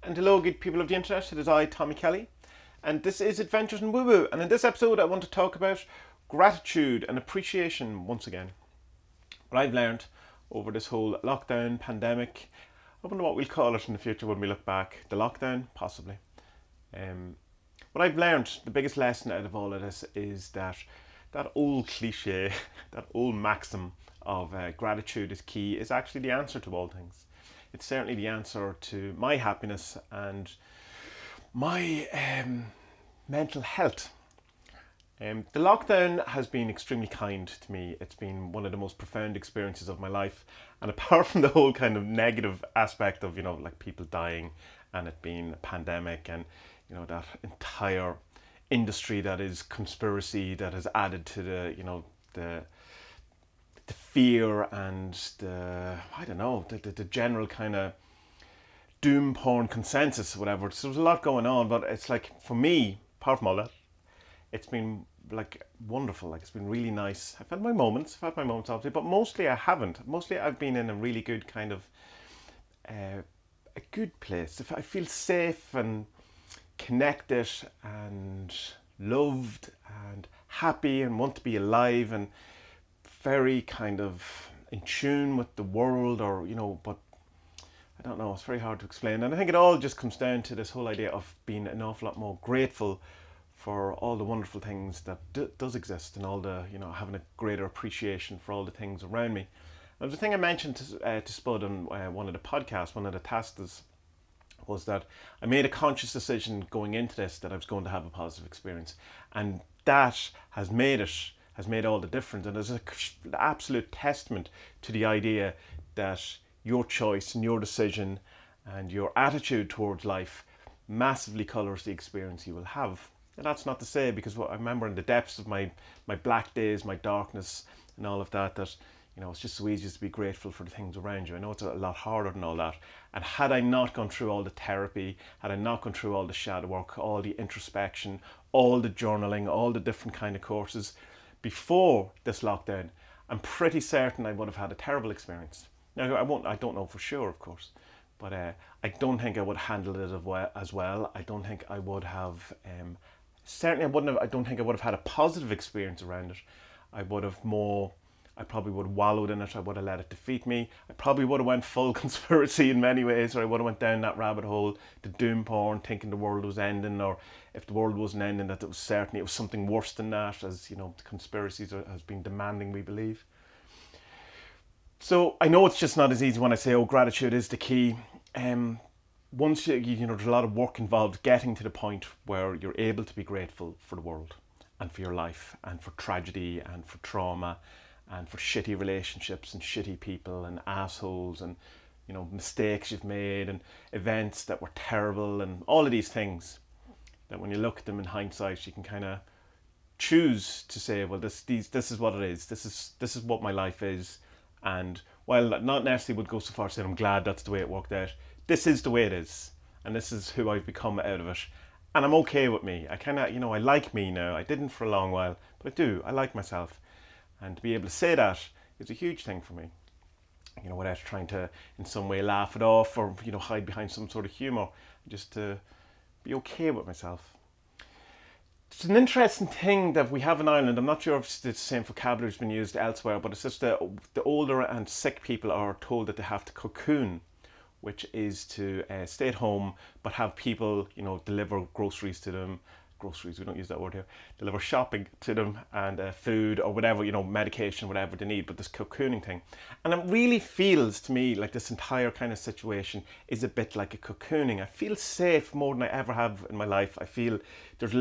And hello, good people of the internet. It is I, Tommy Kelly, and this is Adventures in Woo Woo. And in this episode, I want to talk about gratitude and appreciation once again. What I've learned over this whole lockdown pandemic, I wonder what we'll call it in the future when we look back. The lockdown, possibly. What I've learned, the biggest lesson out of all of this is that old cliche, that old maxim of gratitude is key is actually the answer to all things. It's certainly the answer to my happiness and my mental health. The lockdown has been extremely kind to me. It's been one of the most profound experiences of my life. And apart from the whole kind of negative aspect of, like people dying and it being a pandemic and, that entire industry that is conspiracy that has added to the fear and the general kind of doom porn consensus or whatever. So there's a lot going on, but it's like, for me, apart from all that, it's been like wonderful. Like, it's been really nice. I've had my moments obviously, but mostly I haven't. Mostly I've been in a really good kind of a good place. If I feel safe and connected and loved and happy and want to be alive and very kind of in tune with the world, but I don't know, it's very hard to explain. And I think it all just comes down to this whole idea of being an awful lot more grateful for all the wonderful things that does exist, and all the, having a greater appreciation for all the things around me. And the thing I mentioned to Spud on one of the podcasts, one of the tasks, was that I made a conscious decision going into this that I was going to have a positive experience, and that has made all the difference. And there's an absolute testament to the idea that your choice and your decision and your attitude towards life massively colours the experience you will have. And that's not to say, because what I remember in the depths of my black days, my darkness and all of that it's just so easy to be grateful for the things around you. I know it's a lot harder than all that. And had I not gone through all the therapy, had I not gone through all the shadow work, all the introspection, all the journaling, all the different kind of courses before this lockdown, I'm pretty certain I would have had a terrible experience. Now, I don't know for sure, of course, but I don't think I would have handled it as well. I don't think I would have, I don't think I would have had a positive experience around it. I probably would have wallowed in it. I would have let it defeat me. I probably would have went full conspiracy in many ways, or I would have went down that rabbit hole, the doom porn, thinking the world was ending, or if the world wasn't ending, that it was something worse than that, as the conspiracies has been demanding we believe. So I know it's just not as easy when I say, gratitude is the key. Once there's a lot of work involved getting to the point where you're able to be grateful for the world and for your life and for tragedy and for trauma and for shitty relationships and shitty people and assholes and mistakes you've made and events that were terrible and all of these things that when you look at them in hindsight you can kind of choose to say, well, this is what it is. This is what my life is. And while not necessarily would go so far as saying I'm glad that's the way it worked out, this is the way it is, and this is who I've become out of it, and I'm okay with me. I kind of I like me now. I didn't for a long while, but I do. I like myself. And to be able to say that is a huge thing for me. Without trying to in some way laugh it off or, hide behind some sort of humour. Just to be okay with myself. It's an interesting thing that we have in Ireland. I'm not sure if the same vocabulary has been used elsewhere, but it's just the older and sick people are told that they have to cocoon, which is to stay at home but have people, deliver groceries to them. Groceries, we don't use that word here, deliver shopping to them and food or whatever, medication, whatever they need, but this cocooning thing. And it really feels to me like this entire kind of situation is a bit like a cocooning. I feel safe more than I ever have in my life. I feel there's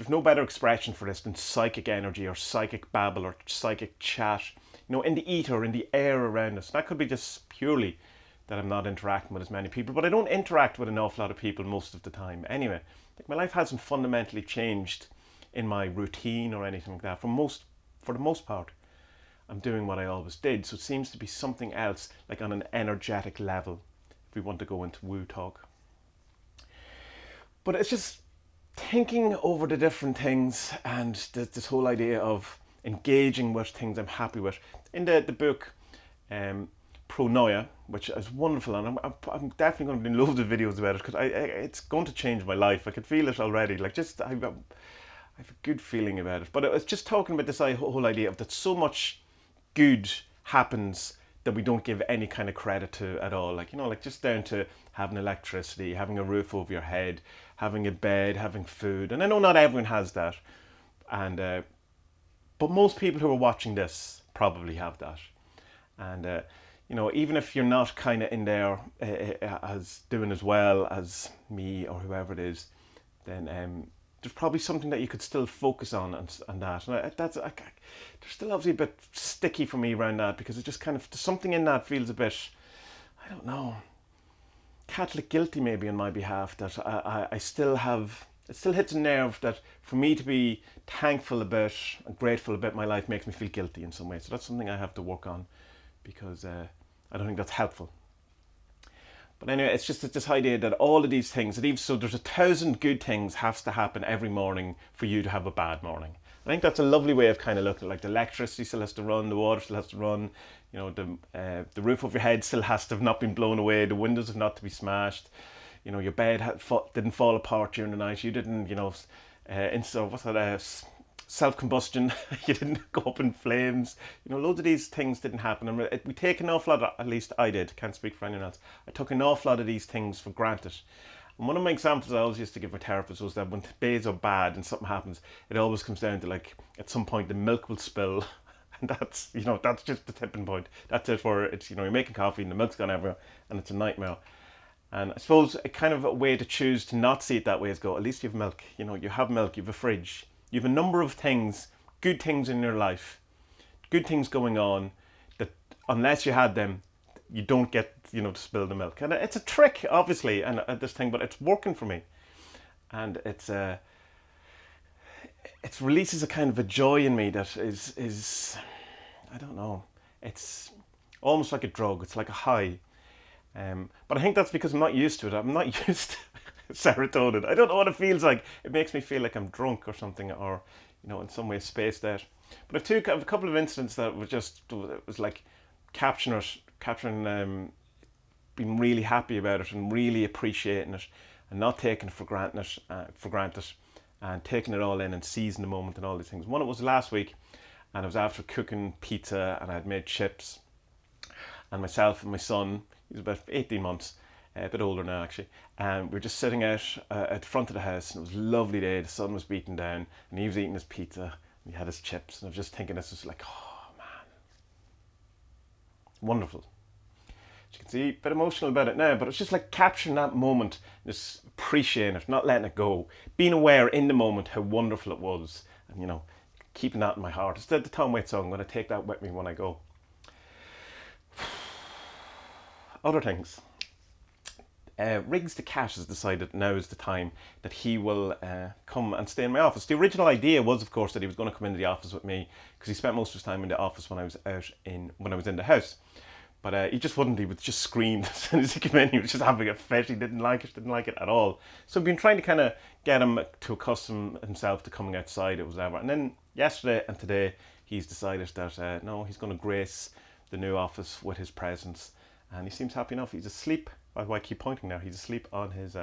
no better expression for this than psychic energy or psychic babble or psychic chat, in the ether, in the air around us. That could be just purely that I'm not interacting with as many people, but I don't interact with an awful lot of people most of the time anyway. Like, my life hasn't fundamentally changed in my routine or anything like that. For the most part, I'm doing what I always did. So it seems to be something else, like on an energetic level, if we want to go into woo talk. But it's just thinking over the different things and this whole idea of engaging with things I'm happy with. In the book, pronoia, which is wonderful, and I'm definitely going to be doing loads of videos about it because it's going to change my life. I can feel it already. Like just I have a good feeling about it. But it was just talking about this whole idea of that so much good happens that we don't give any kind of credit to at all. Like, like just down to having electricity, having a roof over your head, having a bed, having food. And I know not everyone has that, and but most people who are watching this probably have that. And even if you're not kind of in there as doing as well as me or whoever it is, then there's probably something that you could still focus on and that. And they're still obviously a bit sticky for me around that because it just kind of, something in that feels a bit, I don't know, Catholic guilty maybe on my behalf, that I still have, it still hits a nerve that for me to be thankful about and grateful about my life makes me feel guilty in some way. So that's something I have to work on because I don't think that's helpful. But anyway, it's just this idea that all of these things, that even so there's 1,000 good things has to happen every morning for you to have a bad morning. I think that's a lovely way of kind of looking, like the electricity still has to run, the water still has to run, the roof over your head still has to have not been blown away, the windows have not to be smashed, your bed didn't fall apart during the night, you didn't, self-combustion, you didn't go up in flames, loads of these things didn't happen. And we take an awful lot, at least I did, can't speak for anyone else, I took an awful lot of these things for granted. And one of my examples I always used to give my therapist was that when days are bad and something happens, it always comes down to, like, at some point the milk will spill, and that's just the tipping point. That's it, where it's, you're making coffee and the milk's gone everywhere and it's a nightmare. And I suppose a kind of a way to choose to not see it that way is go, at least you have milk, you have milk, you have a fridge, you have a number of things, good things in your life, good things going on, that unless you had them, you don't get, to spill the milk. And it's a trick, obviously, and this thing, but it's working for me. And it releases a kind of a joy in me that is I don't know, it's almost like a drug, it's like a high. But I think that's because I'm not used to it. I'm not used to serotonin. I don't know what it feels like. It makes me feel like I'm drunk or something, or in some way spaced out. But I have a couple of incidents that was like capturing, being really happy about it and really appreciating it and not taking it for granted, and taking it all in and seizing the moment and all these things. One, it was last week, and I was after cooking pizza, and I had made chips, and myself and my son, he's about 18 months, a bit older now actually, and we were just sitting out at the front of the house, and it was a lovely day, the sun was beating down, and he was eating his pizza, and he had his chips, and I was just thinking, this was like, oh man, wonderful. As you can see, a bit emotional about it now, but it's just like capturing that moment, just appreciating it, not letting it go, being aware in the moment how wonderful it was, and keeping that in my heart. It's the Tom Waits song, I'm going to take that with me when I go. Other things. Riggs the cat has decided now is the time that he will come and stay in my office. The original idea was, of course, that he was going to come into the office with me because he spent most of his time in the office when I was in the house. But he just wouldn't. He would just scream as soon as he came in. He was just having a fit. He didn't like it at all. So I've been trying to kind of get him to accustom himself to coming outside or whatever. And then yesterday and today, he's decided that no, he's going to grace the new office with his presence. And he seems happy enough. He's asleep. I keep pointing now. He's asleep on his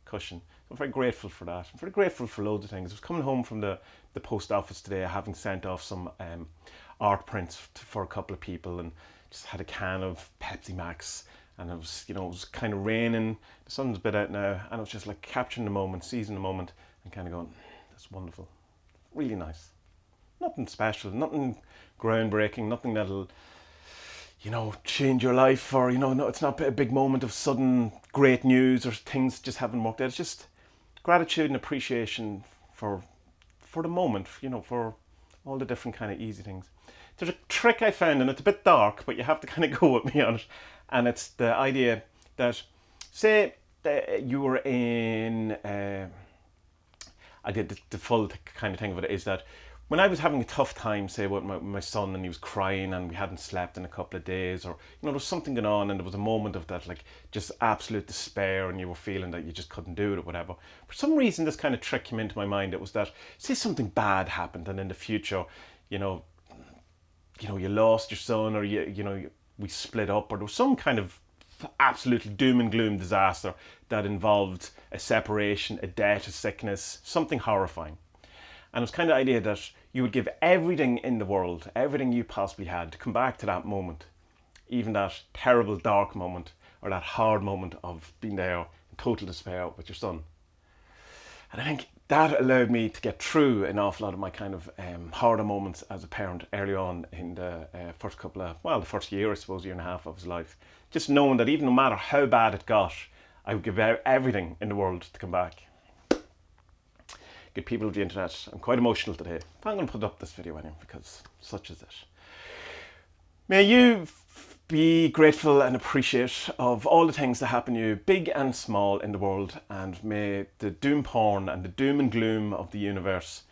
cushion. So I'm very grateful for that. I'm very grateful for loads of things. I was coming home from the post office today, having sent off some art prints for a couple of people, and just had a can of Pepsi Max, and it was kind of raining. The sun's a bit out now, and it was just like capturing the moment, seizing the moment, and kind of going, that's wonderful, really nice. Nothing special, nothing groundbreaking, nothing that'll change your life, or no, it's not a big moment of sudden great news or things just haven't worked out. It's just gratitude and appreciation for the moment, for all the different kind of easy things. There's a trick I found, and it's a bit dark, but you have to kind of go with me on it. And it's the idea that, say that you were in, I did the full kind of thing of it is that when I was having a tough time, say with my son, and he was crying and we hadn't slept in a couple of days, or there was something going on and there was a moment of that, like just absolute despair, and you were feeling that you just couldn't do it or whatever. For some reason, this kind of trick came into my mind. It was that, say something bad happened, and in the future, you lost your son, or we split up, or there was some kind of absolutely doom and gloom disaster that involved a separation, a death, a sickness, something horrifying. And it was kind of the idea that you would give everything in the world, everything you possibly had, to come back to that moment, even that terrible dark moment, or that hard moment of being there in total despair with your son. And I think that allowed me to get through an awful lot of my kind of harder moments as a parent early on in the first couple of, well, the first year, I suppose, year and a half of his life. Just knowing that even no matter how bad it got, I would give everything in the world to come back. Good people of the internet, I'm quite emotional today. I'm going to put up this video anyway, because such is it. May you be grateful and appreciate of all the things that happen to you, big and small, in the world, and may the doom porn and the doom and gloom of the universe,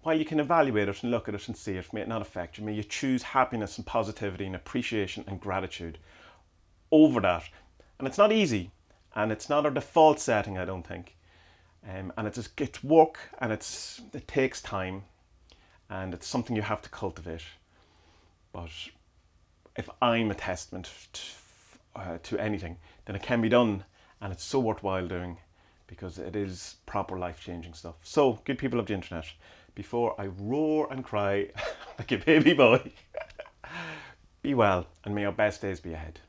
while you can evaluate it and look at it and see it, may it not affect you. May you choose happiness and positivity and appreciation and gratitude over that. And it's not easy, and it's not our default setting, I don't think. And it's work, and it takes time, and it's something you have to cultivate. But if I'm a testament to anything, then it can be done, and it's so worthwhile doing, because it is proper life-changing stuff. So, good people of the internet, before I roar and cry like a baby boy, be well, and may your best days be ahead.